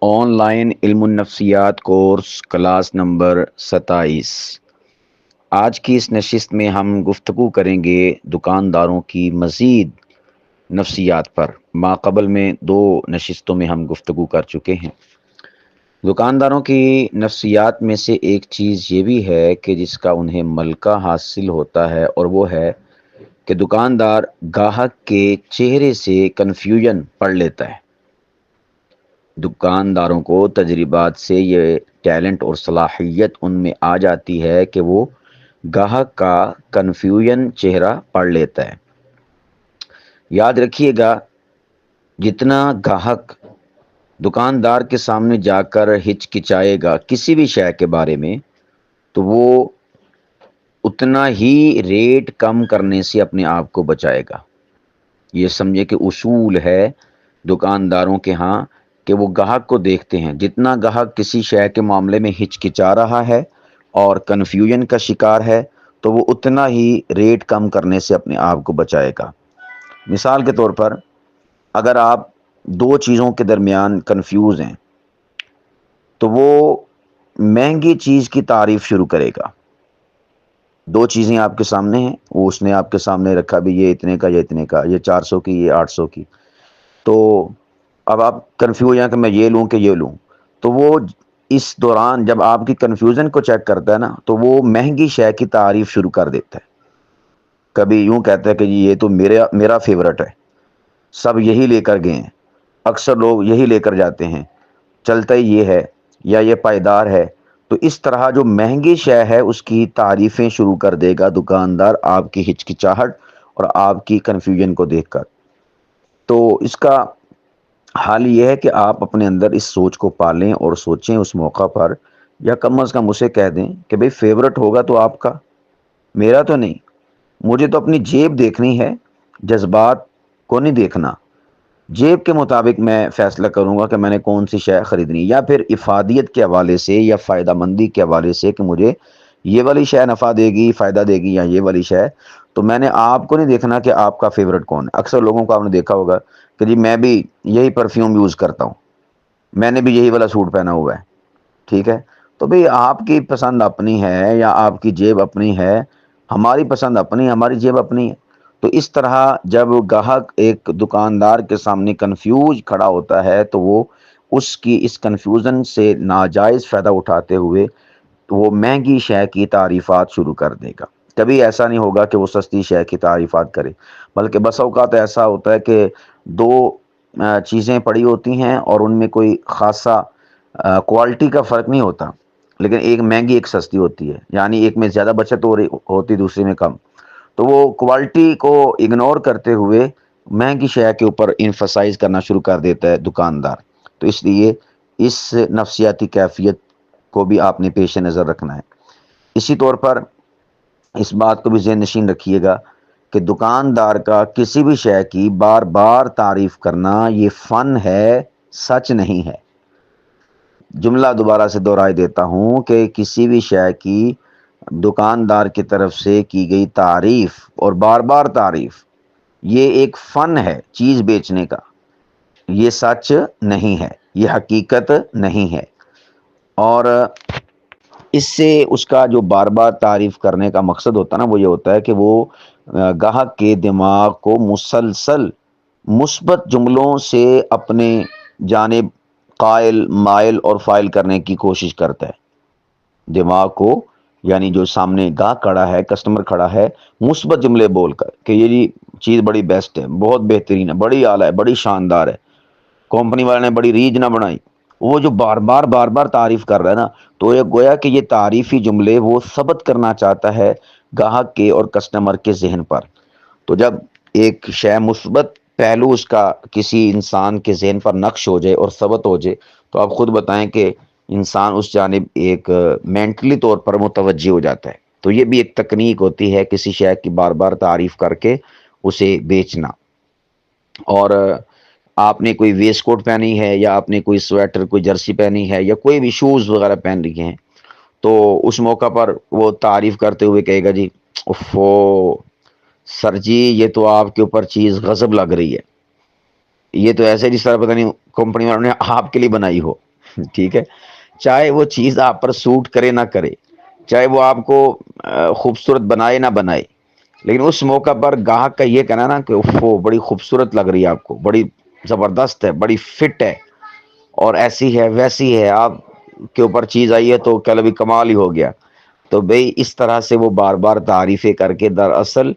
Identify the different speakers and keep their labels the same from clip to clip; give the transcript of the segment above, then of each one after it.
Speaker 1: On line علم النفسیات course class number 27۔ آج کی اس نشست میں ہم گفتگو کریں گے دکانداروں کی مزید نفسیات پر۔ ماقبل میں 2 نشستوں میں ہم گفتگو کر چکے ہیں۔ دکانداروں کی نفسیات میں سے ایک چیز یہ بھی ہے کہ جس کا انہیں ملکہ حاصل ہوتا ہے، اور وہ ہے کہ دکاندار گاہک کے چہرے سے کنفیوژن پڑھ لیتا ہے۔ دکانداروں کو تجربات سے یہ ٹیلنٹ اور صلاحیت ان میں آ جاتی ہے کہ وہ گاہک کا کنفیوژن چہرہ پڑھ لیتا ہے۔ یاد رکھیے گا، جتنا گاہک دکاندار کے سامنے جا کر ہچکچائے گا کسی بھی شے کے بارے میں، تو وہ اتنا ہی ریٹ کم کرنے سے اپنے آپ کو بچائے گا۔ یہ سمجھے کہ اصول ہے دکانداروں کے ہاں کہ وہ گاہک کو دیکھتے ہیں۔ جتنا گاہک کسی شے کے معاملے میں ہچکچا رہا ہے اور کنفیوژن کا شکار ہے، تو وہ اتنا ہی ریٹ کم کرنے سے اپنے آپ کو بچائے گا۔ مثال کے طور پر، اگر آپ 2 چیزوں کے درمیان کنفیوز ہیں تو وہ مہنگی چیز کی تعریف شروع کرے گا۔ 2 چیزیں آپ کے سامنے ہیں، وہ اس نے آپ کے سامنے رکھا بھی یہ اتنے کا، یہ اتنے کا، یہ 400 کی، یہ 800 کی۔ تو اب آپ کنفیوز ہیں کہ میں یہ لوں کہ یہ لوں، تو وہ اس دوران جب آپ کی کنفیوژن کو چیک کرتا ہے نا، تو وہ مہنگی شے کی تعریف شروع کر دیتا ہے۔ کبھی یوں کہتا ہے کہ جی یہ تو میرا فیورٹ ہے، سب یہی لے کر گئے ہیں، اکثر لوگ یہی لے کر جاتے ہیں، چلتا ہی یہ ہے، یا یہ پائیدار ہے۔ تو اس طرح جو مہنگی شے ہے اس کی تعریفیں شروع کر دے گا دکاندار آپ کی ہچکچاہٹ اور آپ کی کنفیوژن کو دیکھ کر۔ تو اس کا حال یہ ہے کہ آپ اپنے اندر اس سوچ کو پالیں اور سوچیں اس موقع پر، یا کم از کم اسے کہہ دیں کہ بھئی فیورٹ ہوگا تو آپ کا، میرا تو نہیں۔ مجھے تو اپنی جیب دیکھنی ہے، جذبات کو نہیں دیکھنا۔ جیب کے مطابق میں فیصلہ کروں گا کہ میں نے کون سی شے خریدنی، یا پھر افادیت کے حوالے سے یا فائدہ مندی کے حوالے سے کہ مجھے یہ والی شے نفع دے گی، فائدہ دے گی، یا یہ والی شے۔ تو میں نے آپ کو نہیں دیکھنا کہ آپ کا فیورٹ کون ہے۔ اکثر لوگوں کو آپ نے دیکھا ہوگا کہ جی میں بھی یہی پرفیوم یوز کرتا ہوں، میں نے بھی یہی والا سوٹ پہنا ہوا ہے، ٹھیک ہے۔ تو بھئی آپ کی پسند اپنی ہے یا آپ کی جیب اپنی ہے، ہماری پسند اپنی، ہماری جیب اپنی ہے۔ تو اس طرح جب گاہک ایک دکاندار کے سامنے کنفیوز کھڑا ہوتا ہے تو وہ اس کی اس کنفیوژن سے ناجائز فائدہ اٹھاتے ہوئے تو وہ مہنگی شے کی تعریفات شروع کر دے گا۔ کبھی ایسا نہیں ہوگا کہ وہ سستی شے کی تعریفات کرے، بلکہ بس اوقات ایسا ہوتا ہے کہ 2 چیزیں پڑی ہوتی ہیں اور ان میں کوئی خاصا کوالٹی کا فرق نہیں ہوتا، لیکن ایک مہنگی ایک سستی ہوتی ہے، یعنی ایک میں زیادہ بچت ہو رہی ہوتی، دوسری میں کم۔ تو وہ کوالٹی کو اگنور کرتے ہوئے مہنگی شے کے اوپر انفسائز کرنا شروع کر دیتا ہے دکاندار۔ تو اس لیے اس نفسیاتی کیفیت کو بھی آپ نے پیش نظر رکھنا ہے۔ اسی طور پر اس بات کو بھی ذہن نشین رکھیے گا کہ دکاندار کا کسی بھی شے کی بار بار تعریف کرنا یہ فن ہے، سچ نہیں ہے۔ جملہ دوبارہ سے دہرائے دیتا ہوں کہ کسی بھی شے کی دکاندار کی طرف سے کی گئی تعریف اور بار بار تعریف، یہ ایک فن ہے چیز بیچنے کا، یہ سچ نہیں ہے، یہ حقیقت نہیں ہے۔ اور اس سے اس کا جو بار بار تعریف کرنے کا مقصد ہوتا ہے نا، وہ یہ ہوتا ہے کہ وہ گاہک کے دماغ کو مسلسل مثبت جملوں سے اپنے جانب قائل، مائل اور فائل کرنے کی کوشش کرتا ہے۔ دماغ کو، یعنی جو سامنے گاہک کھڑا ہے، کسٹمر کھڑا ہے، مثبت جملے بول کر کہ یہ جی چیز بڑی بیسٹ ہے، بہت بہترین ہے، بڑی اعلیٰ ہے، بڑی شاندار ہے، کمپنی والے نے بڑی ریج نہ بنائی، وہ جو بار بار تعریف کر رہا ہے نا، تو یہ گویا کہ یہ تعریفی جملے وہ ثبت کرنا چاہتا ہے گاہک کے اور کسٹمر کے ذہن پر۔ تو جب ایک شے مثبت پہلو اس کا کسی انسان کے ذہن پر نقش ہو جائے اور ثبت ہو جائے، تو آپ خود بتائیں کہ انسان اس جانب ایک مینٹلی طور پر متوجہ ہو جاتا ہے۔ تو یہ بھی ایک تکنیک ہوتی ہے کسی شے کی بار بار تعریف کر کے اسے بیچنا۔ اور آپ نے کوئی ویسٹ کوٹ پہنی ہے، یا آپ نے کوئی سویٹر، کوئی جرسی پہنی ہے، یا کوئی بھی شوز وغیرہ پہن لیے ہیں، تو اس موقع پر وہ تعریف کرتے ہوئے کہے گا جی اوفو سر جی، یہ تو آپ کے اوپر چیز غضب لگ رہی ہے، یہ تو ایسے جس طرح پتہ نہیں کمپنی والوں نے آپ کے لیے بنائی ہو۔ ٹھیک ہے، چاہے وہ چیز آپ پر سوٹ کرے نہ کرے، چاہے وہ آپ کو خوبصورت بنائے نہ بنائے، لیکن اس موقع پر گاہک کا یہ کہنا نا کہ وہ بڑی خوبصورت لگ رہی ہے، آپ کو بڑی زبردست ہے، بڑی فٹ ہے، اور ایسی ہے ویسی ہے، آپ کے اوپر چیز آئی ہے تو کل ابھی کمال ہی ہو گیا، تو بھئی اس طرح سے وہ بار بار تعریفیں کر کے دراصل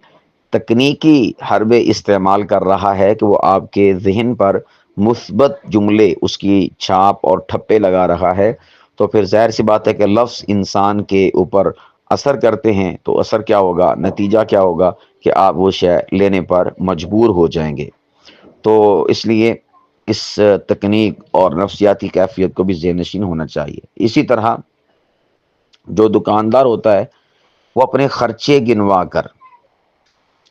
Speaker 1: تکنیکی حربے استعمال کر رہا ہے کہ وہ آپ کے ذہن پر مثبت جملے، اس کی چھاپ اور ٹھپے لگا رہا ہے، تو پھر ظاہر سی بات ہے کہ لفظ انسان کے اوپر اثر کرتے ہیں، تو اثر کیا ہوگا، نتیجہ کیا ہوگا کہ آپ وہ شے لینے پر مجبور ہو جائیں گے۔ تو اس لیے اس تکنیک اور نفسیاتی کیفیت کو بھی ذہن نشین ہونا چاہیے۔ اسی طرح جو دکاندار ہوتا ہے وہ اپنے خرچے گنوا کر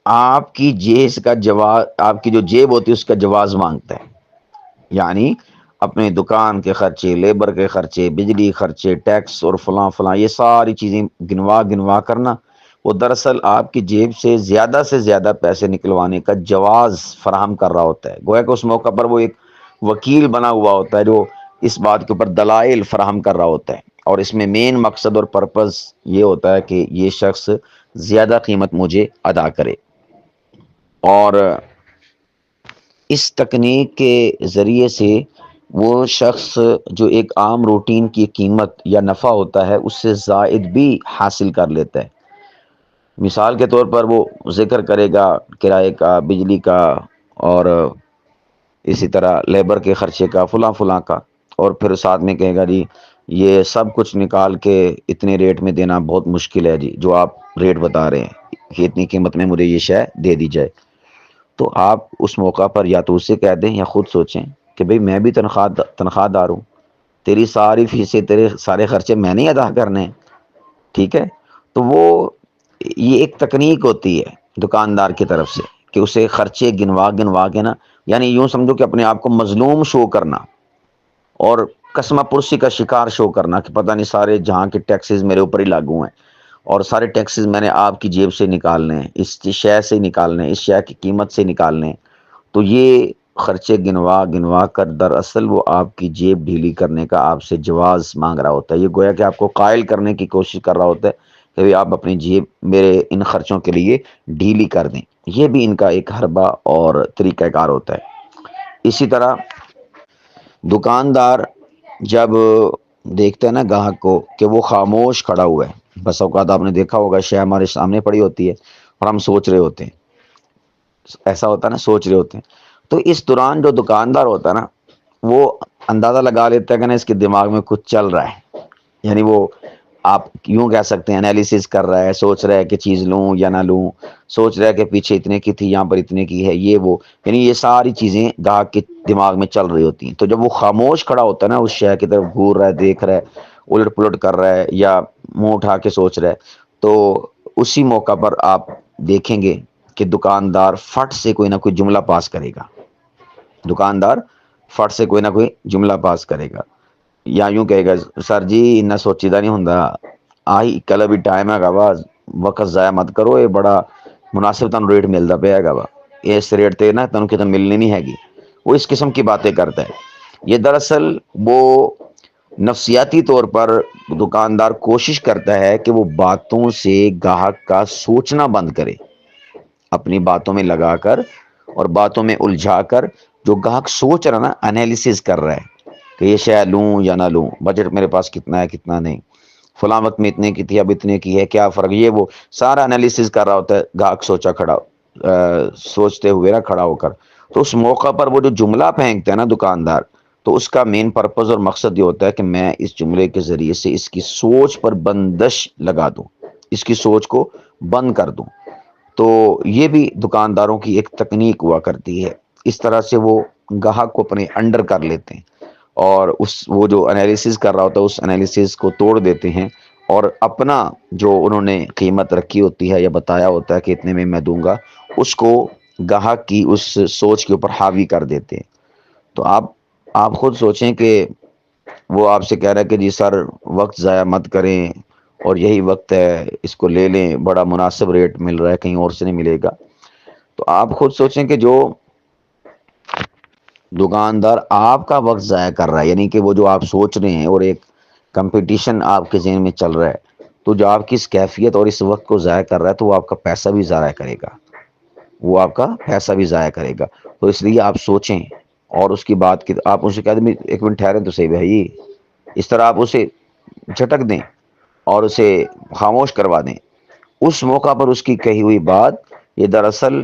Speaker 1: آپ کی جیز کا جواز، آپ کی جو جیب ہوتی ہے اس کا جواز مانگتا ہے، یعنی اپنے دکان کے خرچے، لیبر کے خرچے، بجلی خرچے، ٹیکس اور فلاں فلاں، یہ ساری چیزیں گنوا گنوا کرنا، وہ دراصل آپ کی جیب سے زیادہ پیسے نکلوانے کا جواز فراہم کر رہا ہوتا ہے۔ گویا کہ اس موقع پر وہ ایک وکیل بنا ہوا ہوتا ہے جو اس بات کے اوپر دلائل فراہم کر رہا ہوتا ہے، اور اس میں مین مقصد اور پرپز یہ ہوتا ہے کہ یہ شخص زیادہ قیمت مجھے ادا کرے۔ اور اس تکنیک کے ذریعے سے وہ شخص جو ایک عام روٹین کی قیمت یا نفع ہوتا ہے اس سے زائد بھی حاصل کر لیتا ہے۔ مثال کے طور پر وہ ذکر کرے گا کرائے کا، بجلی کا، اور اسی طرح لیبر کے خرچے کا، فلاں فلاں کا، اور پھر ساتھ میں کہے گا جی یہ سب کچھ نکال کے اتنے ریٹ میں دینا بہت مشکل ہے جی، جو آپ ریٹ بتا رہے ہیں کہ اتنی قیمت میں مجھے یہ شے دے دی جائے۔ تو آپ اس موقع پر یا تو اسے کہہ دیں یا خود سوچیں کہ بھئی میں بھی تنخواہ دار ہوں، تیری ساری فیسیں، تیرے سارے خرچے میں نہیں ادا کرنے ہیں، ٹھیک ہے؟ تو وہ یہ ایک تکنیک ہوتی ہے دکاندار کی طرف سے کہ اسے خرچے گنوا گنوا کے نا، یعنی یوں سمجھو کہ اپنے آپ کو مظلوم شو کرنا اور قسمہ پرسی کا شکار شو کرنا کہ پتہ نہیں سارے جہاں کے ٹیکسز میرے اوپر ہی لاگو ہیں، اور سارے ٹیکسز میں نے آپ کی جیب سے نکالنے ہیں، اس شے سے نکالنے ہیں، اس شے کی قیمت سے نکالنے ہیں۔ تو یہ خرچے گنوا گنوا کر دراصل وہ آپ کی جیب ڈھیلی کرنے کا آپ سے جواز مانگ رہا ہوتا ہے۔ یہ گویا کہ آپ کو قائل کرنے کی کوشش کر رہا ہوتا ہے کہ آپ اپنی جیب میرے ان خرچوں کے لیے ڈھیلی کر دیں۔ یہ بھی ان کا ایک حربہ اور طریقہ کار ہوتا ہے۔ اسی طرح دکاندار جب دیکھتے ہیں نا گاہک کو کہ وہ خاموش کھڑا ہوا ہے، بس اوقات آپ نے دیکھا ہوگا شے ہمارے سامنے پڑی ہوتی ہے اور ہم سوچ رہے ہوتے ہیں، ایسا ہوتا ہے نا، سوچ رہے ہوتے ہیں، تو اس دوران جو دکاندار ہوتا ہے نا وہ اندازہ لگا لیتا ہے کہ نا اس کے دماغ میں کچھ چل رہا ہے، یعنی وہ آپ یوں کہہ سکتے ہیں انالیسس کر رہا ہے، سوچ رہا ہے کہ چیز لوں یا نہ لوں، سوچ رہا ہے کہ پیچھے اتنے کی تھی یہاں پر اتنے کی ہے، یہ وہ، یعنی یہ ساری چیزیں گاہک کے دماغ میں چل رہی ہوتی ہیں۔ تو جب وہ خاموش کھڑا ہوتا ہے نا، اس شے کی طرف گھور رہا ہے، دیکھ رہا ہے، الٹ پلٹ کر رہا ہے یا منہ اٹھا کے سوچ رہا ہے، تو اسی موقع پر آپ دیکھیں گے کہ دکاندار فٹ سے کوئی نہ کوئی جملہ پاس کرے گا، دکاندار فٹ سے کوئی نہ کوئی جملہ پاس کرے گا، یا یوں کہے گا سر جی نہ سوچیدہ نہیں ہوندا، آئی کل ابھی ٹائم ہے گا وا، وقت ضائع مت کرو، یہ بڑا مناسب تنوں ریٹ ملتا پیا گا وا، اس ریٹ تے نا تنوں کتنے ملنی نہیں ہے گی، وہ اس قسم کی باتیں کرتا ہے۔ یہ دراصل وہ نفسیاتی طور پر دکاندار کوشش کرتا ہے کہ وہ باتوں سے گاہک کا سوچنا بند کرے، اپنی باتوں میں لگا کر اور باتوں میں الجھا کر جو گاہک سوچ رہا نا، انالیسس کر رہا ہے کہ یہ شے لوں یا نہ لوں، بجٹ میرے پاس کتنا ہے کتنا نہیں، فلاں وقت میں اتنے کی تھی اب اتنے کی ہے، کیا فرق، یہ وہ سارا انالیسس کر رہا ہوتا ہے گاہک سوچتے ہوئے نا کھڑا ہو کر۔ تو اس موقع پر وہ جو جملہ پھینکتا ہے نا دکاندار، تو اس کا مین پرپز اور مقصد یہ ہوتا ہے کہ میں اس جملے کے ذریعے سے اس کی سوچ پر بندش لگا دوں، اس کی سوچ کو بند کر دوں۔ تو یہ بھی دکانداروں کی ایک تکنیک ہوا کرتی ہے، اس طرح سے وہ گاہک کو اپنے انڈر کر لیتے ہیں، اور وہ جو انالیسس کر رہا ہوتا ہے اس انالیسس کو توڑ دیتے ہیں، اور اپنا جو انہوں نے قیمت رکھی ہوتی ہے یا بتایا ہوتا ہے کہ اتنے میں میں دوں گا، اس کو گاہک کی اس سوچ کے اوپر حاوی کر دیتے ہیں۔ تو آپ خود سوچیں کہ وہ آپ سے کہہ رہا ہے کہ جی سر وقت ضائع مت کریں اور یہی وقت ہے، اس کو لے لیں، بڑا مناسب ریٹ مل رہا ہے، کہیں اور سے نہیں ملے گا۔ تو آپ خود سوچیں کہ جو دکاندار آپ کا وقت ضائع کر رہا ہے، یعنی کہ وہ جو آپ سوچ رہے ہیں اور ایک کمپٹیشن آپ کے ذہن میں چل رہا ہے، تو جو آپ کی اس کیفیت اور اس وقت کو ضائع کر رہا ہے تو وہ آپ کا پیسہ بھی ضائع کرے گا، وہ آپ کا پیسہ بھی ضائع کرے گا۔ تو اس لیے آپ سوچیں اور اس کی بات کی آپ اسے کہہ دیں ایک منٹ ٹھہریں تو صحیح بھائی، اس طرح آپ اسے جھٹک دیں اور اسے خاموش کروا دیں۔ اس موقع پر اس کی کہی ہوئی بات یہ دراصل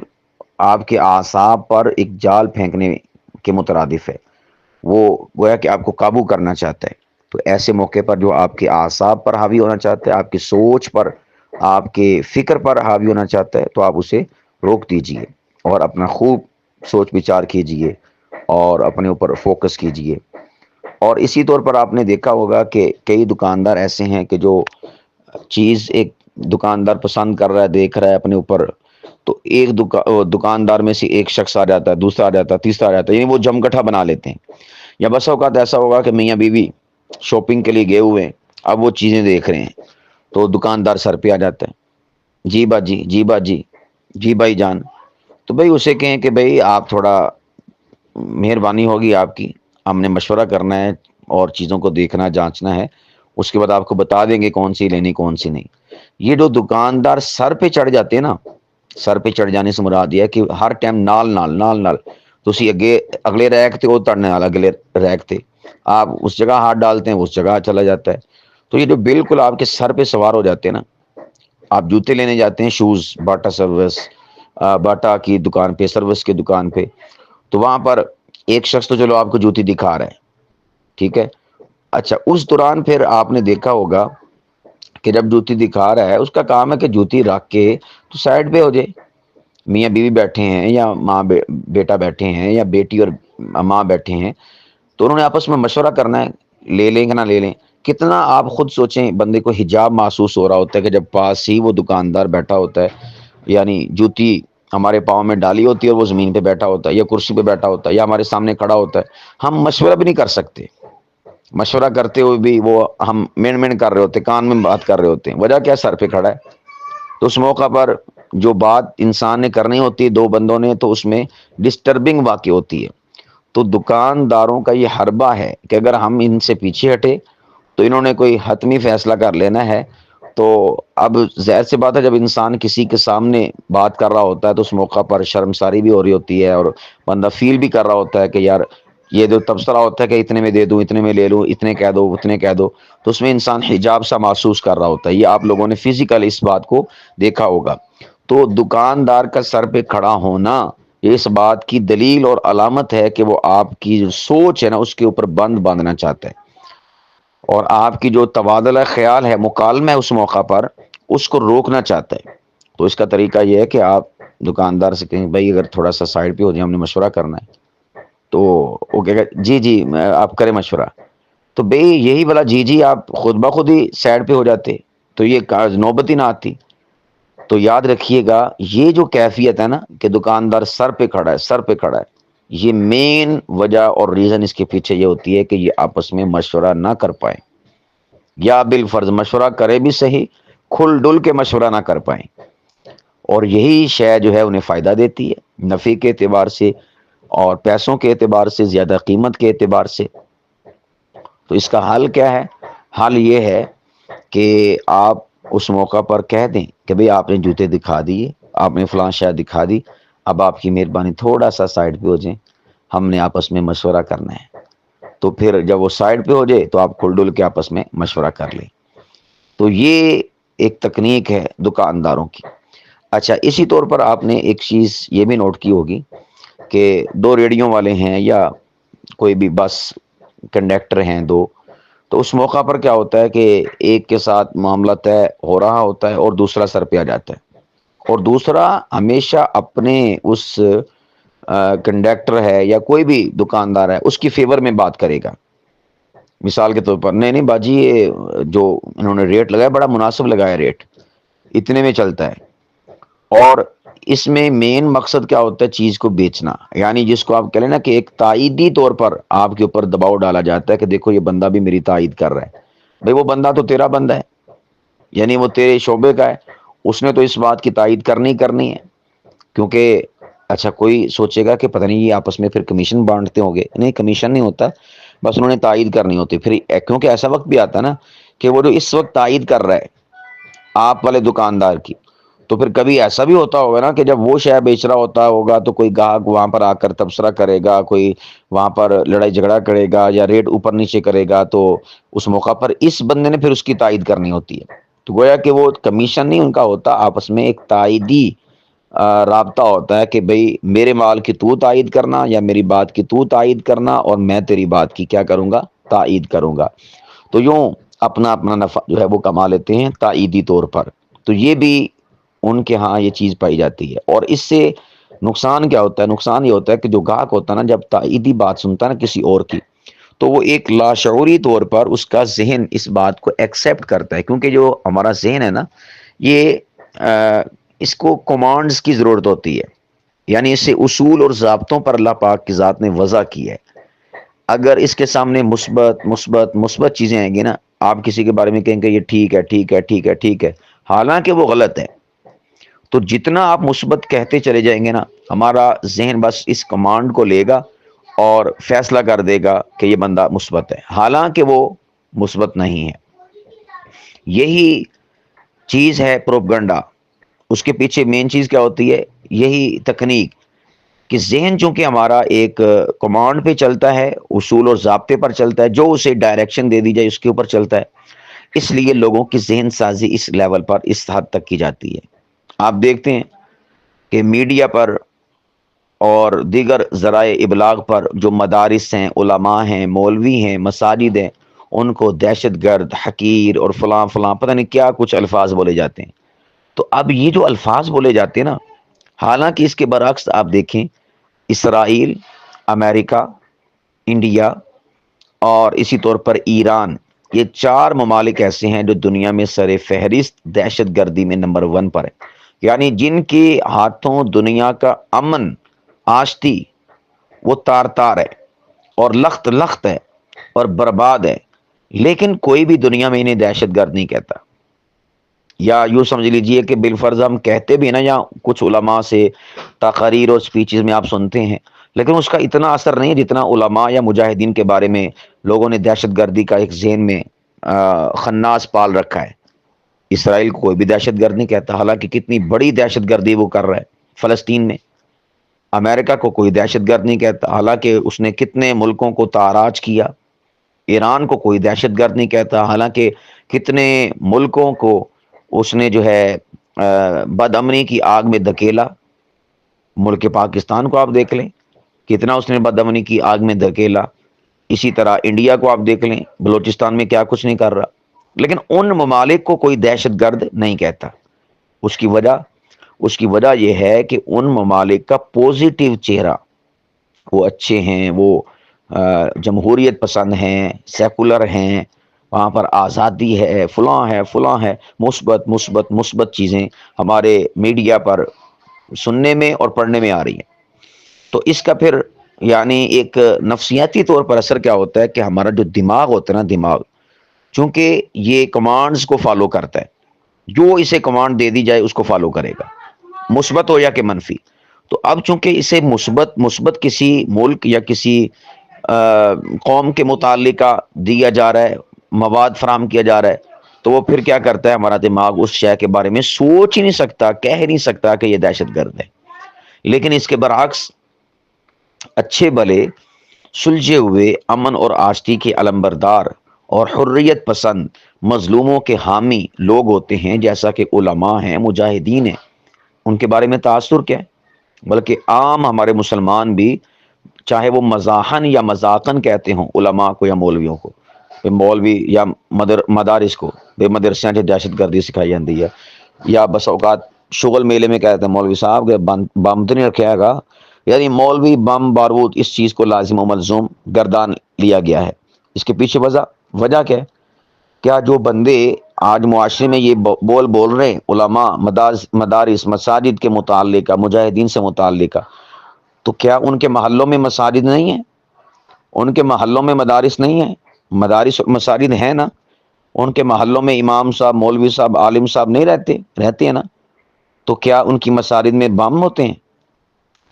Speaker 1: آپ کے اعصاب پر ایک جال پھینکنے کے مترادف ہے، وہ گویا کہ آپ کو قابو کرنا چاہتا ہے۔ تو ایسے موقع پر جو آپ کے اعصاب پر حاوی ہونا چاہتا ہے، آپ کی سوچ پر، آپ کے فکر پر حاوی ہونا چاہتا ہے، تو آپ اسے روک دیجئے اور اپنا خوب سوچ بچار کیجئے اور اپنے اوپر فوکس کیجئے۔ اور اسی طور پر آپ نے دیکھا ہوگا کہ کئی دکاندار ایسے ہیں کہ جو چیز ایک دکاندار پسند کر رہا ہے، دیکھ رہا ہے اپنے اوپر، تو ایک دکاندار میں سے ایک شخص آ جاتا ہے، دوسرا آ جاتا ہے، تیسرا آ جاتا ہے، یعنی وہ جمگٹھا بنا لیتے ہیں۔ یا بس اوقات ایسا ہوگا کہ میاں بیوی شاپنگ کے لیے گئے ہوئے ہیں، اب وہ چیزیں دیکھ رہے ہیں تو دکاندار سر پہ آ جاتا ہے، جی باجی، جی باجی، جی بھائی جان۔ تو بھائی اسے کہیں کہ بھائی آپ تھوڑا مہربانی ہوگی آپ کی، ہم نے مشورہ کرنا ہے اور چیزوں کو دیکھنا جانچنا ہے، اس کے بعد آپ کو بتا دیں گے کون سی لینی کون سی نہیں۔ یہ جو دکاندار سر پہ چڑھ جاتے ہیں نا، سر پہ چڑھ جانے سے مراد یہ ہے کہ ہر ٹائم نال تو اسی اگلے ریک تھے وہ تڑنے والا اگلے ریک تھے، آپ اس جگہ ہاتھ ڈالتے ہیں اس جگہ چلا جاتا ہے۔ تو یہ جو بالکل آپ کے سر پہ سوار ہو جاتے ہیں نا، آپ جوتے لینے جاتے ہیں، شوز، باٹا سروس، باٹا کی دکان پہ، سروس کی دکان پہ، تو وہاں پر ایک شخص تو چلو آپ کو جوتی دکھا رہا ہے، ٹھیک ہے، اچھا اس دوران پھر آپ نے دیکھا ہوگا کہ جب جوتی دکھا رہا ہے اس کا کام ہے کہ جوتی رکھ کے تو سائڈ پہ ہو جائے، میاں بیوی بیٹھے ہیں یا ماں بیٹا بیٹھے ہیں یا بیٹی اور ماں بیٹھے ہیں، تو انہوں نے آپس میں مشورہ کرنا ہے، لے لیں کہ نہ لے لیں۔ کتنا آپ خود سوچیں، بندے کو حجاب محسوس ہو رہا ہوتا ہے کہ جب پاس ہی وہ دکاندار بیٹھا ہوتا ہے، یعنی جوتی ہمارے پاؤں میں ڈالی ہوتی ہے اور وہ زمین پہ بیٹھا ہوتا ہے یا کرسی پہ بیٹھا ہوتا ہے یا ہمارے سامنے کھڑا ہوتا ہے، ہم مشورہ بھی نہیں کر سکتے، مشورہ کرتے ہوئے بھی وہ ہم مین کر رہے ہوتے، کان میں بات کر رہے ہوتے ہیں، وجہ کیا، سر پہ کھڑا ہے۔ تو اس موقع پر جو بات انسان نے کرنی ہوتی ہے دو بندوں نے، تو اس میں ڈسٹربنگ واقع ہوتی ہے۔ تو دکانداروں کا یہ حربہ ہے کہ اگر ہم ان سے پیچھے ہٹے تو انہوں نے کوئی حتمی فیصلہ کر لینا ہے۔ تو اب ظاہر سی بات ہے جب انسان کسی کے سامنے بات کر رہا ہوتا ہے تو اس موقع پر شرمساری بھی ہو رہی ہوتی ہے اور بندہ فیل بھی کر رہا ہوتا ہے کہ یار یہ جو تبصرہ ہوتا ہے کہ اتنے میں دے دوں، اتنے میں لے لوں، اتنے کہہ دو، اتنے کہہ دو، تو اس میں انسان حجاب سا محسوس کر رہا ہوتا ہے۔ یہ آپ لوگوں نے فزیکل اس بات کو دیکھا ہوگا۔ تو دکاندار کا سر پہ کھڑا ہونا یہ اس بات کی دلیل اور علامت ہے کہ وہ آپ کی جو سوچ ہے نا اس کے اوپر بند باندھنا چاہتا ہے، اور آپ کی جو تبادلہ خیال ہے، مکالمہ ہے اس موقع پر، اس کو روکنا چاہتا ہے۔ تو اس کا طریقہ یہ ہے کہ آپ دکاندار سے کہیں بھائی اگر تھوڑا سا سائڈ پہ ہو جائے، ہم نے مشورہ کرنا ہے، تو وہ کہے گا جی جی آپ کریں مشورہ، تو بھئی یہی والا جی جی آپ خود بخود ہی سائڈ پہ ہو جاتے تو یہ نوبت ہی نہ آتی۔ تو یاد رکھیے گا یہ جو کیفیت ہے نا کہ دکاندار سر پہ کھڑا ہے، سر پہ کھڑا ہے، یہ مین وجہ اور ریزن اس کے پیچھے یہ ہوتی ہے کہ یہ آپس میں مشورہ نہ کر پائے، یا بالفرض مشورہ کرے بھی صحیح، کھل ڈل کے مشورہ نہ کر پائیں، اور یہی شے جو ہے انہیں فائدہ دیتی ہے نفع کے اعتبار سے اور پیسوں کے اعتبار سے، زیادہ قیمت کے اعتبار سے۔ تو اس کا حل کیا ہے؟ حل یہ ہے کہ آپ اس موقع پر کہہ دیں کہ بھئی آپ نے جوتے دکھا دیے، آپ نے فلاں شے دکھا دی، اب آپ کی مہربانی تھوڑا سا سائڈ پہ ہو جائیں، ہم نے آپس میں مشورہ کرنا ہے۔ تو پھر جب وہ سائڈ پہ ہو جائے تو آپ کھل ڈل کے آپس میں مشورہ کر لیں۔ تو یہ ایک تکنیک ہے دکانداروں کی۔ اچھا اسی طور پر آپ نے ایک چیز یہ بھی نوٹ کی ہوگی کہ دو ریڑیوں والے ہیں یا کوئی بھی بس کنڈکٹر ہیں دو، تو اس موقع پر کیا ہوتا ہے کہ ایک کے ساتھ معاملہ طے ہو رہا ہوتا ہے اور دوسرا سر پہ آ جاتا ہے، اور دوسرا ہمیشہ اپنے اس کنڈکٹر ہے یا کوئی بھی دکاندار ہے اس کی فیور میں بات کرے گا۔ مثال کے طور پر نہیں نہیں باجی یہ جو انہوں نے ریٹ لگایا بڑا مناسب لگایا، ریٹ اتنے میں چلتا ہے، اور اس میں مین مقصد کیا ہوتا ہے؟ چیز کو بیچنا، یعنی جس کو آپ کہہ لیں نا کہ ایک تائیدی طور پر آپ کے اوپر دباؤ ڈالا جاتا ہے کہ دیکھو یہ بندہ بھی میری تائید کر رہا ہے۔ بھئی وہ بندہ تو تیرا بندہ ہے، یعنی وہ تیرے شعبے کا ہے، اس نے تو اس بات کی تائید کرنی ہے، کیونکہ اچھا کوئی سوچے گا کہ پتہ نہیں یہ آپس میں پھر کمیشن بانٹتے ہوں گے، نہیں کمیشن نہیں ہوتا، بس انہوں نے تائید کرنی ہوتی پھر، کیونکہ ایسا وقت بھی آتا نا کہ وہ جو اس وقت تائید کر رہا ہے آپ والے دکاندار کی، تو پھر کبھی ایسا بھی ہوتا ہوگا نا کہ جب وہ شے بیچ رہا ہوتا ہوگا تو کوئی گاہک وہاں پر آ کر تبصرہ کرے گا، کوئی وہاں پر لڑائی جھگڑا کرے گا یا ریٹ اوپر نیچے کرے گا، تو اس موقع پر اس بندے نے پھر اس کی تائید کرنی ہوتی ہے۔ تو گویا کہ وہ کمیشن نہیں ان کا ہوتا، آپس میں ایک تائیدی رابطہ ہوتا ہے کہ بھئی میرے مال کی تو تائید کرنا یا میری بات کی تو تائید کرنا، اور میں تیری بات کی کیا کروں گا، تائید کروں گا۔ تو یوں اپنا اپنا نفع جو ہے وہ کما لیتے ہیں تائیدی طور پر۔ تو یہ بھی ان کے ہاں یہ چیز پائی جاتی ہے، اور اس سے نقصان کیا ہوتا ہے؟ نقصان یہ ہوتا ہے کہ جو گاہک ہوتا ہے نا، جب تائیدی بات سنتا ہے نا کسی اور کی، تو وہ ایک لاشعوری طور پر اس کا ذہن اس بات کو ایکسیپٹ کرتا ہے، کیونکہ جو ہمارا ذہن ہے نا یہ اس کو کمانڈز کی ضرورت ہوتی ہے، یعنی اسے اصول اور ضابطوں پر اللہ پاک کی ذات نے وضع کی ہے۔ اگر اس کے سامنے مثبت مثبت مثبت چیزیں آئیں گی نا، آپ کسی کے بارے میں کہیں گے یہ ٹھیک ہے ٹھیک ہے ٹھیک ہے ٹھیک ہے، حالانکہ وہ غلط ہے، تو جتنا آپ مثبت کہتے چلے جائیں گے نا، ہمارا ذہن بس اس کمانڈ کو لے گا اور فیصلہ کر دے گا کہ یہ بندہ مثبت ہے، حالانکہ وہ مثبت نہیں ہے۔ یہی چیز ہے پروپگنڈا، اس کے پیچھے مین چیز کیا ہوتی ہے؟ یہی تکنیک کہ ذہن چونکہ ہمارا ایک کمانڈ پہ چلتا ہے، اصول اور ضابطے پر چلتا ہے، جو اسے ڈائریکشن دے دی جائے اس کے اوپر چلتا ہے، اس لیے لوگوں کی ذہن سازی اس لیول پر اس حد تک کی جاتی ہے۔ آپ دیکھتے ہیں کہ میڈیا پر اور دیگر ذرائع ابلاغ پر جو مدارس ہیں، علماء ہیں، مولوی ہیں، مساجد ہیں، ان کو دہشت گرد، حقیر اور فلاں فلاں پتہ نہیں کیا کچھ الفاظ بولے جاتے ہیں۔ تو اب یہ جو الفاظ بولے جاتے ہیں نا، حالانکہ اس کے برعکس آپ دیکھیں اسرائیل، امریکہ، انڈیا اور اسی طور پر ایران، یہ چار ممالک ایسے ہیں جو دنیا میں سر فہرست دہشت گردی میں نمبر 1 پر ہے، یعنی جن کے ہاتھوں دنیا کا امن آشتی وہ تار تار ہے اور لخت لخت ہے اور برباد ہے، لیکن کوئی بھی دنیا میں انہیں دہشت گرد نہیں کہتا۔ یا یوں سمجھ لیجئے کہ بالفرض ہم کہتے بھی نا، یا کچھ علماء سے تقاریر اور سپیچز میں آپ سنتے ہیں، لیکن اس کا اتنا اثر نہیں جتنا علماء یا مجاہدین کے بارے میں لوگوں نے دہشت گردی کا ایک ذہن میں خناس پال رکھا ہے۔ اسرائیل کو کوئی بھی دہشت گرد نہیں کہتا، حالانکہ کتنی بڑی دہشت گردی وہ کر رہا ہے فلسطین میں۔ امریکہ کو کوئی دہشت گرد نہیں کہتا، حالانکہ اس نے کتنے ملکوں کو تاراج کیا۔ ایران کو کوئی دہشت گرد نہیں کہتا، حالانکہ کتنے ملکوں کو اس نے جو ہے بد امنی کی آگ میں دھکیلا۔ ملک پاکستان کو آپ دیکھ لیں، کتنا اس نے بد امنی کی آگ میں دھکیلا۔ اسی طرح انڈیا کو آپ دیکھ لیں، بلوچستان میں کیا کچھ نہیں کر رہا، لیکن ان ممالک کو کوئی دہشت گرد نہیں کہتا۔ اس کی وجہ یہ ہے کہ ان ممالک کا پوزیٹیو چہرہ، وہ اچھے ہیں، وہ جمہوریت پسند ہیں، سیکولر ہیں، وہاں پر آزادی ہے، فلاں ہے، مثبت مثبت مثبت چیزیں ہمارے میڈیا پر سننے میں اور پڑھنے میں آ رہی ہیں۔ تو اس کا پھر یعنی ایک نفسیاتی طور پر اثر کیا ہوتا ہے کہ ہمارا جو دماغ ہوتا ہے نا، دماغ چونکہ یہ کمانڈز کو فالو کرتا ہے، جو اسے کمانڈ دے دی جائے اس کو فالو کرے گا، مثبت ہو یا کہ منفی۔ تو اب چونکہ اسے مثبت کسی ملک یا کسی قوم کے متعلقہ دیا جا رہا ہے، مواد فراہم کیا جا رہا ہے، تو وہ پھر کیا کرتا ہے؟ ہمارا دماغ اس شے کے بارے میں سوچ ہی نہیں سکتا، کہہ نہیں سکتا کہ یہ دہشت گرد ہے۔ لیکن اس کے برعکس اچھے بھلے سلجھے ہوئے امن اور آشتی کے علمبردار اور حریت پسند مظلوموں کے حامی لوگ ہوتے ہیں، جیسا کہ علماء ہیں، مجاہدین ہیں، ان کے بارے میں تاثر کیا ہے؟ بلکہ عام ہمارے مسلمان بھی، چاہے وہ مزاحن یا مذاقن کہتے ہوں علماء کو یا مولویوں کو، مولوی یا مدارس کو بے مدرسیاں جو دہشت گردی سکھائی جاتی ہے، یا بس اوقات شغل میلے میں کہتے ہیں مولوی صاحب کے بم تو نہیں رکھا گا، یعنی مولوی بم بارود اس چیز کو لازم و ملزوم گردان لیا گیا ہے۔ اس کے پیچھے وجہ کیا ہے؟ کیا جو بندے آج معاشرے میں یہ بول رہے ہیں، علماء، مدارس، مساجد کے متعلقہ، مجاہدین سے متعلقہ، تو کیا ان کے محلوں میں مساجد نہیں ہیں؟ ان کے محلوں میں مدارس نہیں ہیں؟ مدارس اور مساجد ہیں نا، ان کے محلوں میں امام صاحب، مولوی صاحب، عالم صاحب نہیں رہتے ہیں نا؟ تو کیا ان کی مساجد میں بم ہوتے ہیں؟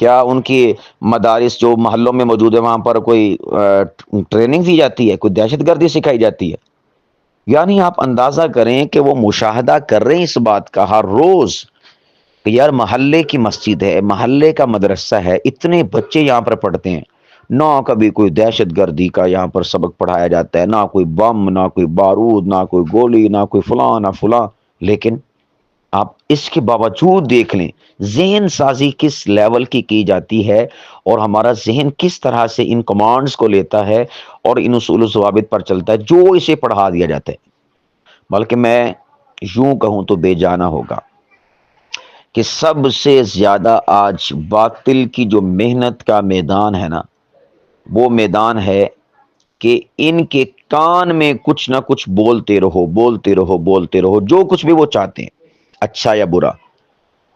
Speaker 1: کیا ان کی مدارس جو محلوں میں موجود ہے وہاں پر کوئی ٹریننگ دی جاتی ہے، کوئی دہشت گردی سکھائی جاتی ہے؟ یعنی آپ اندازہ کریں کہ وہ مشاہدہ کر رہے ہیں اس بات کا ہر روز کہ یار محلے کی مسجد ہے، محلے کا مدرسہ ہے، اتنے بچے یہاں پر پڑھتے ہیں، نہ کبھی کوئی دہشت گردی کا یہاں پر سبق پڑھایا جاتا ہے، نہ کوئی بم، نہ کوئی بارود، نہ کوئی گولی، نہ کوئی فلاں نہ فلاں. لیکن آپ اس کے باوجود دیکھ لیں ذہن سازی کس لیول کی جاتی ہے، اور ہمارا ذہن کس طرح سے ان کمانڈز کو لیتا ہے اور ان اصول و ضوابط پر چلتا ہے جو اسے پڑھا دیا جاتا ہے. بلکہ میں یوں کہوں تو بے جانا ہوگا کہ سب سے زیادہ آج باطل کی جو محنت کا میدان ہے نا، وہ میدان ہے کہ ان کے کان میں کچھ نہ کچھ بولتے رہو، بولتے رہو، بولتے رہو، جو کچھ بھی وہ چاہتے ہیں، اچھا یا برا،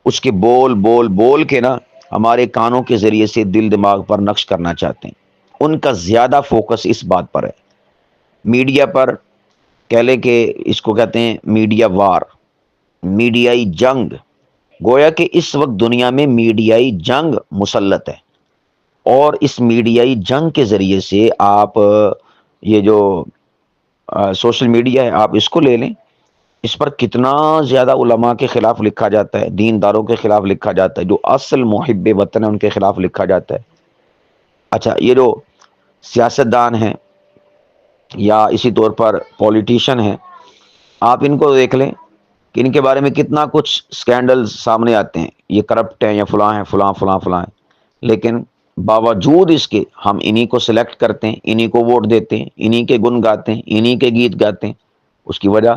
Speaker 1: اس کے بول بول بول کے نا ہمارے کانوں کے ذریعے سے دل دماغ پر نقش کرنا چاہتے ہیں. ان کا زیادہ فوکس اس بات پر ہے. میڈیا پر کہہ لیں کہ اس کو کہتے ہیں میڈیا وار، میڈیائی جنگ. گویا کہ اس وقت دنیا میں میڈیائی جنگ مسلط ہے، اور اس میڈیائی جنگ کے ذریعے سے آپ یہ جو سوشل میڈیا ہے آپ اس کو لے لیں، اس پر کتنا زیادہ علماء کے خلاف لکھا جاتا ہے، دینداروں کے خلاف لکھا جاتا ہے، جو اصل محب وطن ہے ان کے خلاف لکھا جاتا ہے. اچھا، یہ جو سیاستدان ہیں یا اسی طور پر پولیٹیشین ہیں، آپ ان کو دیکھ لیں کہ ان کے بارے میں کتنا کچھ سکینڈل سامنے آتے ہیں، یہ کرپٹ ہیں یا فلاں ہیں، فلاں فلاں فلاں ہیں. لیکن باوجود اس کے ہم انہی کو سلیکٹ کرتے ہیں، انہی کو ووٹ دیتے ہیں، انہی کے گن گاتے ہیں، انہی کے گیت گاتے ہیں. اس کی وجہ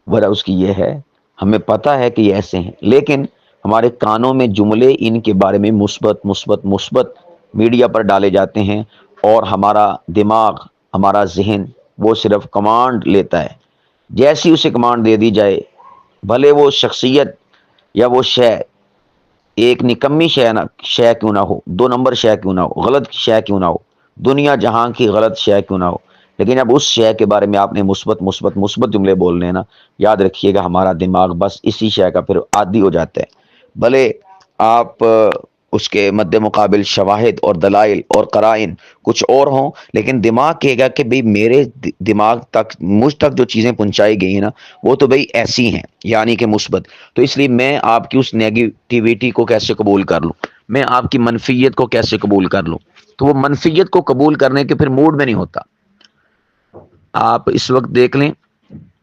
Speaker 1: اس کی یہ ہے، ہمیں پتہ ہے کہ یہ ایسے ہیں، لیکن ہمارے کانوں میں جملے ان کے بارے میں مثبت مثبت مثبت میڈیا پر ڈالے جاتے ہیں، اور ہمارا دماغ، ہمارا ذہن وہ صرف کمانڈ لیتا ہے. جیسی اسے کمانڈ دے دی جائے، بھلے وہ شخصیت یا وہ شے ایک نکمی شے کیوں نہ ہو، دو نمبر شے کیوں نہ ہو، غلط شے کیوں نہ ہو، دنیا جہاں کی غلط شے کیوں نہ ہو، لیکن اب اس شے کے بارے میں آپ نے مثبت مثبت مثبت جملے بولنے ہیں نا، یاد رکھیے گا ہمارا دماغ بس اسی شے کا پھر عادی ہو جاتا ہے. بھلے آپ اس کے مد مقابل شواہد اور دلائل اور قرائن کچھ اور ہوں، لیکن دماغ کہے گا کہ بھئی میرے دماغ تک، مجھ تک جو چیزیں پہنچائی گئی ہیں نا وہ تو بھئی ایسی ہیں، یعنی کہ مثبت. تو اس لیے میں آپ کی اس نیگیٹیویٹی کو کیسے قبول کر لوں، میں آپ کی منفیت کو کیسے قبول کر لوں؟ تو وہ منفیت کو قبول کرنے کے پھر موڈ میں نہیں ہوتا. آپ اس وقت دیکھ لیں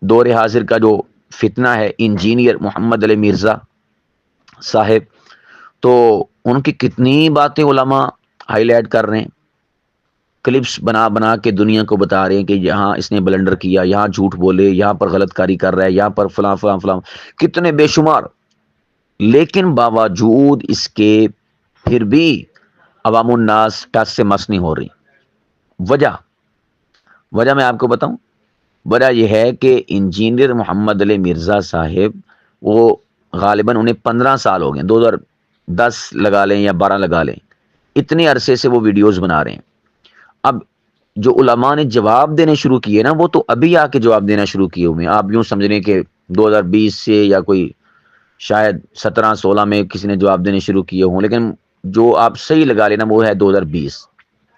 Speaker 1: دور حاضر کا جو فتنہ ہے، انجینئر محمد علی مرزا صاحب، تو ان کی کتنی باتیں علماء ہائی لائٹ کر رہے ہیں، کلپس بنا بنا کے دنیا کو بتا رہے ہیں کہ یہاں اس نے بلنڈر کیا، یہاں جھوٹ بولے، یہاں پر غلط کاری کر رہا ہے، یہاں پر فلاں فلاں فلاں، کتنے بے شمار. لیکن باوجود اس کے پھر بھی عوام الناس ٹس سے مس نہیں ہو رہی. وجہ میں آپ کو بتاؤں، وجہ یہ ہے کہ انجینئر محمد علی مرزا صاحب، وہ غالباً انہیں 15 سال ہو گئے، 2010 لگا لیں یا 12 لگا لیں، اتنے عرصے سے وہ ویڈیوز بنا رہے ہیں. اب جو علماء نے جواب دینے شروع کیے نا، وہ تو ابھی آ کے جواب دینا شروع کیے ہوئے ہیں. آپ یوں سمجھ رہے کہ 2020 سے یا کوئی شاید 17-16 میں کسی نے جواب دینے شروع کیے ہوں، لیکن جو آپ صحیح لگا لینا وہ ہے 2020،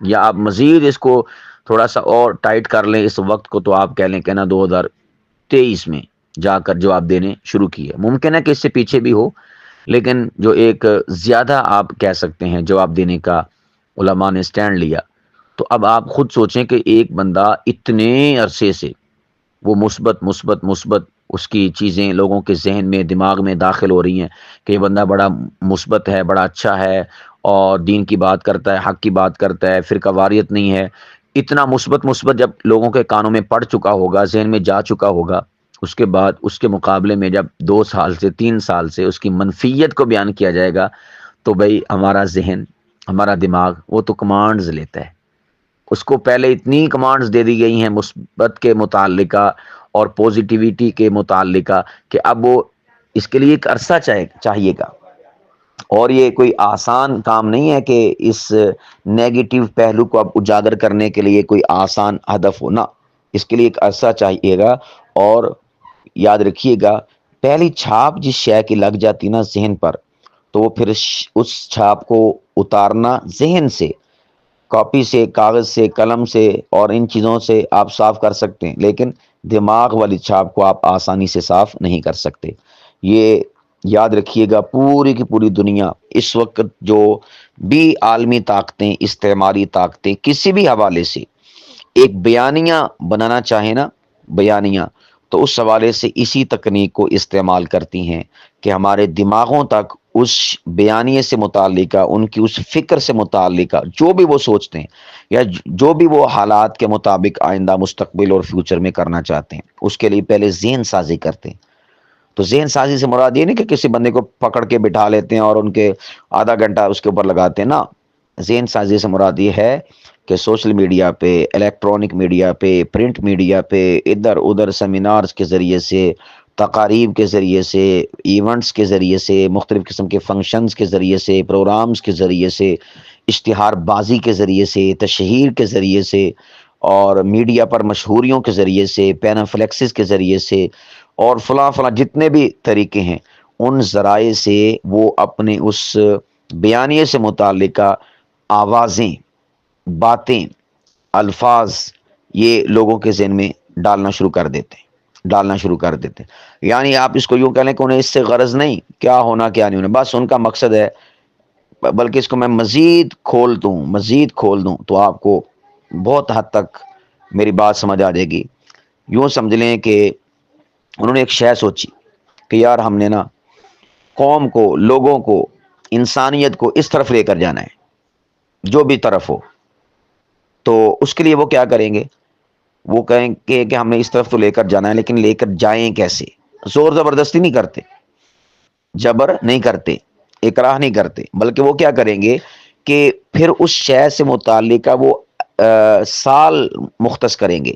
Speaker 1: یا آپ مزید اس کو تھوڑا سا اور ٹائٹ کر لیں اس وقت کو، تو آپ کہہ لیں کہ نا 2023 میں جا کر جواب دینے شروع کیے. ممکن ہے کہ اس سے پیچھے بھی ہو، لیکن جو ایک زیادہ آپ کہہ سکتے ہیں جواب دینے کا علماء نے سٹینڈ لیا. تو اب آپ خود سوچیں کہ ایک بندہ اتنے عرصے سے وہ مثبت مثبت مثبت اس کی چیزیں لوگوں کے ذہن میں، دماغ میں داخل ہو رہی ہیں کہ یہ بندہ بڑا مثبت ہے، بڑا اچھا ہے، اور دین کی بات کرتا ہے، حق کی بات کرتا ہے، فرقہ واریت نہیں ہے. اتنا مثبت مثبت جب لوگوں کے کانوں میں پڑ چکا ہوگا، ذہن میں جا چکا ہوگا، اس کے بعد اس کے مقابلے میں جب 2 سال سے 3 سال سے اس کی منفیت کو بیان کیا جائے گا، تو بھئی ہمارا ذہن، ہمارا دماغ وہ تو کمانڈز لیتا ہے. اس کو پہلے اتنی کمانڈز دے دی گئی ہیں مثبت کے متعلقہ اور پوزیٹیویٹی کے متعلقہ کہ اب وہ اس کے لیے ایک عرصہ چاہیے گا. اور یہ کوئی آسان کام نہیں ہے کہ اس نیگیٹو پہلو کو اب اجاگر کرنے کے لیے کوئی آسان ہدف ہونا، اس کے لیے ایک عرصہ چاہیے گا. اور یاد رکھیے گا، پہلی چھاپ جس شے کی لگ جاتی نا ذہن پر، تو وہ پھر اس چھاپ کو اتارنا ذہن سے، کاپی سے، کاغذ سے، قلم سے اور ان چیزوں سے آپ صاف کر سکتے ہیں، لیکن دماغ والی چھاپ کو آپ آسانی سے صاف نہیں کر سکتے۔ یہ یاد رکھیے گا، پوری کی پوری دنیا اس وقت جو بھی عالمی طاقتیں، استعماری طاقتیں کسی بھی حوالے سے ایک بیانیہ بنانا چاہیں نا، بیانیہ، تو اس حوالے سے اسی تکنیک کو استعمال کرتی ہیں کہ ہمارے دماغوں تک اس بیانیے سے متعلقہ، ان کی اس فکر سے متعلقہ جو بھی وہ سوچتے ہیں یا جو بھی وہ حالات کے مطابق آئندہ مستقبل اور فیوچر میں کرنا چاہتے ہیں، اس کے لیے پہلے ذہن سازی کرتے ہیں۔ تو ذہن سازی سے مراد یہ نہیں کہ کسی بندے کو پکڑ کے بٹھا لیتے ہیں اور ان کے آدھا گھنٹہ اس کے اوپر لگاتے ہیں نا۔ ذہن سازی سے مراد یہ ہے کہ سوشل میڈیا پہ، الیکٹرانک میڈیا پہ، پرنٹ میڈیا پہ، ادھر ادھر سیمینارز کے ذریعے سے، تقاریب کے ذریعے سے، ایونٹس کے ذریعے سے، مختلف قسم کے فنکشنز کے ذریعے سے، پروگرامز کے ذریعے سے، اشتہار بازی کے ذریعے سے، تشہیر کے ذریعے سے، اور میڈیا پر مشہوریوں کے ذریعے سے، پینافلیکسز کے ذریعے سے، اور فلاں فلاں جتنے بھی طریقے ہیں، ان ذرائع سے وہ اپنے اس بیانیے سے متعلقہ آوازیں، باتیں، الفاظ یہ لوگوں کے ذہن میں ڈالنا شروع کر دیتے۔ یعنی آپ اس کو یوں کہہ لیں کہ انہیں اس سے غرض نہیں کیا ہونا کیا نہیں ہونا، بس ان کا مقصد ہے، بلکہ اس کو میں مزید کھول دوں تو آپ کو بہت حد تک میری بات سمجھ آ جائے گی۔ یوں سمجھ لیں کہ انہوں نے ایک شے سوچی کہ یار ہم نے نا قوم کو، لوگوں کو، انسانیت کو اس طرف لے کر جانا ہے، جو بھی طرف ہو، تو اس کے لیے وہ کیا کریں گے؟ وہ کہیں گے کہ ہم نے اس طرف تو لے کر جانا ہے، لیکن لے کر جائیں کیسے؟ زور زبردستی نہیں کرتے، جبر نہیں کرتے، اکراہ نہیں کرتے، بلکہ وہ کیا کریں گے کہ پھر اس شے سے متعلقہ وہ سال مختص کریں گے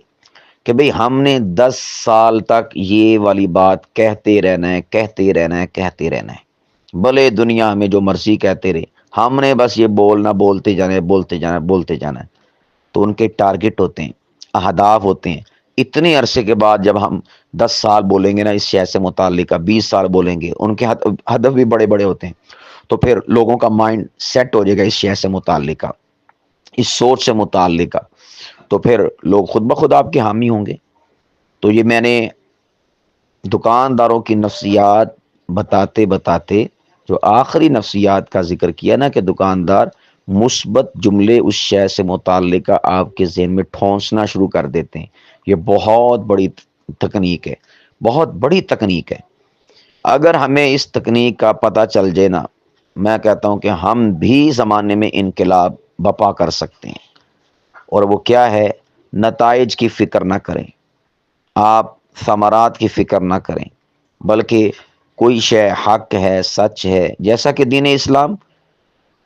Speaker 1: کہ بھئی ہم نے 10 سال تک یہ والی بات کہتے رہنا ہے، کہتے رہنا ہے، کہتے رہنا ہے، بھلے دنیا میں جو مرضی کہتے رہے، ہم نے بس یہ بولتے جانا ہے، بولتے جانا ہے، بولتے جانا ہے۔ تو ان کے ٹارگٹ ہوتے ہیں، اہداف ہوتے ہیں۔ اتنے عرصے کے بعد جب ہم 10 سال بولیں گے نا اس شے سے متعلقہ، 20 سال بولیں گے، ان کے ہدف بھی بڑے بڑے ہوتے ہیں، تو پھر لوگوں کا مائنڈ سیٹ ہو جائے گا اس شے سے متعلقہ، اس سوچ سے متعلقہ، تو پھر لوگ خود بخود آپ کے حامی ہوں گے۔ تو یہ میں نے دکانداروں کی نفسیات بتاتے بتاتے جو آخری نفسیات کا ذکر کیا نا کہ دکاندار مثبت جملے اس شے سے متعلقہ آپ کے ذہن میں ٹھونسنا شروع کر دیتے ہیں، یہ بہت بڑی تکنیک ہے، بہت بڑی تکنیک ہے۔ اگر ہمیں اس تکنیک کا پتہ چل جائے نا، میں کہتا ہوں کہ ہم بھی زمانے میں انقلاب بپا کر سکتے ہیں۔ اور وہ کیا ہے؟ نتائج کی فکر نہ کریں، آپ ثمرات کی فکر نہ کریں، بلکہ کوئی شے حق ہے، سچ ہے، جیسا کہ دین اسلام،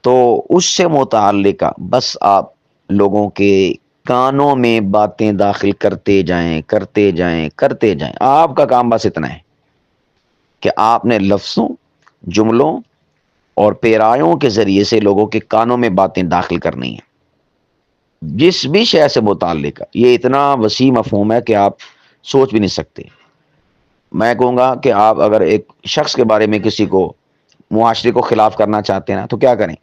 Speaker 1: تو اس سے متعلقہ بس آپ لوگوں کے کانوں میں باتیں داخل کرتے جائیں، کرتے جائیں، کرتے جائیں۔ آپ کا کام بس اتنا ہے کہ آپ نے لفظوں، جملوں اور پیرایوں کے ذریعے سے لوگوں کے کانوں میں باتیں داخل کرنی ہیں، جس بھی شے سے متعلق۔ یہ اتنا وسیع مفہوم ہے کہ آپ سوچ بھی نہیں سکتے۔ میں کہوں گا کہ آپ اگر ایک شخص کے بارے میں کسی کو، معاشرے کو خلاف کرنا چاہتے ہیں نا، تو کیا کریں؟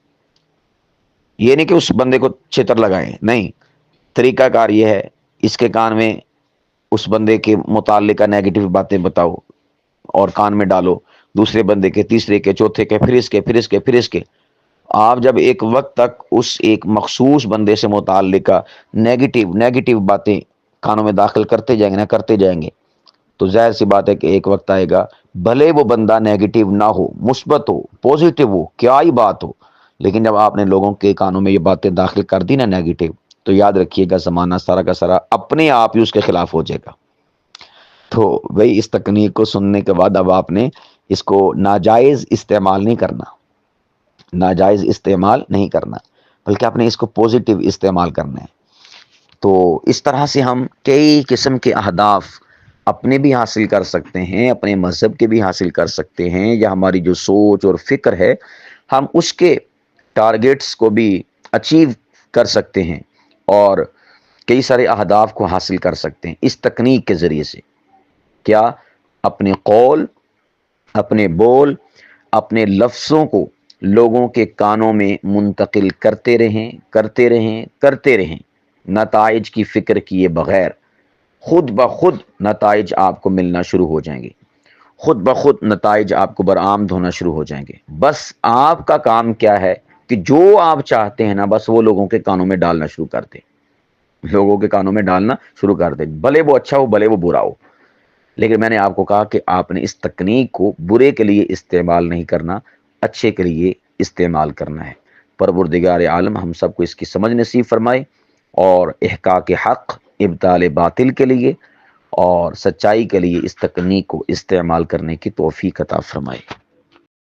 Speaker 1: یہ نہیں کہ اس بندے کو چھتر لگائیں، نہیں، طریقہ کار یہ ہے، اس کے کان میں اس بندے کے متعلقہ نیگیٹو باتیں بتاؤ اور کان میں ڈالو، دوسرے بندے کے، تیسرے کے، چوتھے کے، پھر اس کے، پھر اس کے، پھر اس کے۔ آپ جب ایک وقت تک اس ایک مخصوص بندے سے متعلقہ نیگیٹو باتیں کانوں میں داخل کرتے جائیں گے نا، کرتے جائیں گے، تو ظاہر سی بات ہے کہ ایک وقت آئے گا، بھلے وہ بندہ نیگیٹو نہ ہو، مثبت ہو، پوزیٹو ہو، کیا ہی بات ہو، لیکن جب آپ نے لوگوں کے کانوں میں یہ باتیں داخل کر دی نا نیگیٹو، تو یاد رکھیے گا زمانہ سارا کا سارا اپنے آپ ہی اس کے خلاف ہو جائے گا۔ تو بھئی اس تکنیک کو سننے کے بعد اب آپ نے اس کو ناجائز استعمال نہیں کرنا، ناجائز استعمال نہیں کرنا، بلکہ آپ نے اس کو پوزیٹو استعمال کرنا ہے۔ تو اس طرح سے ہم کئی قسم کے اہداف اپنے بھی حاصل کر سکتے ہیں، اپنے مذہب کے بھی حاصل کر سکتے ہیں، یا ہماری جو سوچ اور فکر ہے ہم اس کے ٹارگیٹس کو بھی اچیو کر سکتے ہیں، اور کئی سارے اہداف کو حاصل کر سکتے ہیں اس تکنیک کے ذریعے سے۔ کیا؟ اپنے قول، اپنے بول، اپنے لفظوں کو لوگوں کے کانوں میں منتقل کرتے رہیں کرتے رہیں کرتے رہیں، نتائج کی فکر کیے بغیر خود بخود نتائج آپ کو ملنا شروع ہو جائیں گے، خود بخود نتائج آپ کو برآمد ہونا شروع ہو جائیں گے۔ بس آپ کا کام کیا ہے کہ جو آپ چاہتے ہیں نا، بس وہ لوگوں کے کانوں میں ڈالنا شروع کر دیں، لوگوں کے کانوں میں ڈالنا شروع کر دیں، بھلے وہ اچھا ہو بھلے وہ برا ہو۔ لیکن میں نے آپ کو کہا کہ آپ نے اس تکنیک کو برے کے لیے استعمال نہیں کرنا، اچھے کے لیے استعمال کرنا ہے۔ پروردگار عالم ہم سب کو اس کی سمجھ نصیب فرمائے، اور احقاق حق، ابطال باطل کے لیے اور سچائی کے لیے اس تکنیک کو استعمال کرنے کی توفیق عطا فرمائے۔